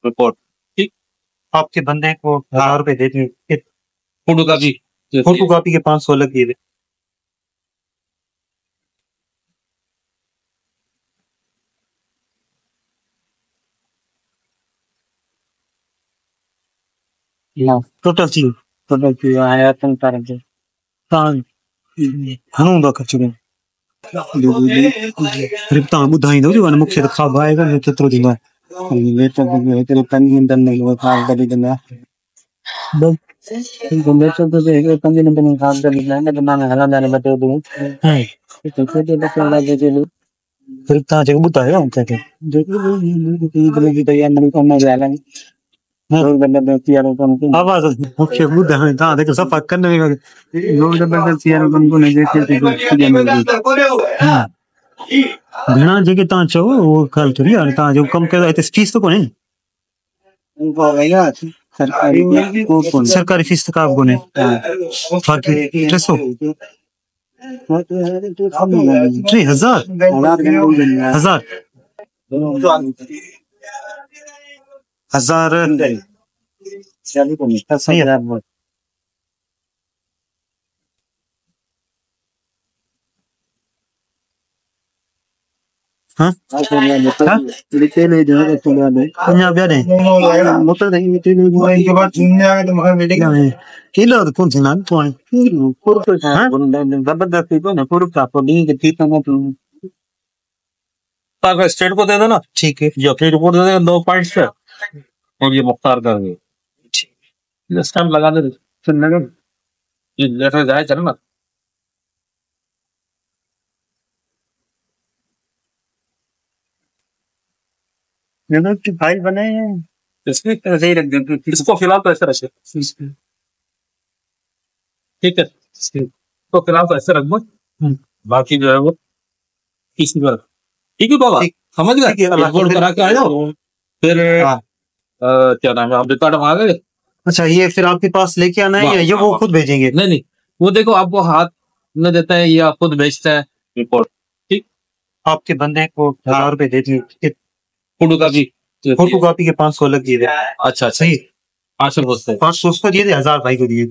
Report. ठीक, आपके बंदे को 1000 रुपए दे दिए। फोटो कॉपी फोटो कॉपी के 500 अलग दिए। टोटल चीज आया तुम तारे हणू दा खर्चो रिप्ता बुधाइंदो जो मुख्य खाब आएगा ने केतरो दिना ये तो तेरे पंजी दिन नहीं वो खाब करी दिना बस गुंडे तो एक पंजी दिन नहीं खाब करी दिना ने बना हला दाने बते दो हां तो केते बच्चा लगे जे रिप्ता जे बुधाएगा उनके के देखो ये तैयार नहीं करना जाला लोग बंदे सीआर को आवाज मुख्य बुधा है ता देखो सब पक्कन नहीं लोग बंदे सीआर को नहीं देखे हां घणा जगह ता चो वो कल तो यार ता जो कम के तो फीस तो कोने उनको भैया सरकारी फीस तो का कोने बाकी 300 हजार चलिए को नहीं सही है हाँ लिखे नहीं जो है तो याद है पंजाब याद है मोटर नहीं लिखे नहीं इनके बाद सुनने आए तो मगर मिलेगा नहीं किलो तो कौन सी नाम तो पूरा तो है जबरदस्ती तो ना पूरा का पड़ी के ठीक है तो ताकि स्टेट को दे देना। ठीक है जो अपनी रिपोर्ट दे देगा 2 पॉइंट्स पे और ये मुख्तार कर दे ठीक स्टैम्प लगा दे सुनने का ये लेटर जाए चल ना मैंने की फाइल बनाई है इसमें ऐसे ही रख दे इसको फिलहाल तो ऐसे रखे ठीक है तो फिलहाल तो ऐसे रख दो बाकी जो है वो किसी पर ठीक है बाबा समझ गए रिपोर्ट करा के आए फिर क्या नाम है आप रिकॉर्ड मांगे। अच्छा ये फिर आपके पास लेके आना है या ये वो खुद भेजेंगे? नहीं वो देखो आपको हाथ में देता है या खुद भेजता है रिपोर्ट। ठीक, आपके बंदे को 1000 रुपए दे दिए। फोटो कॉपी के 500 अलग दिए। अच्छा सही 500 उसको दिए थे 1000 भाई को दिए।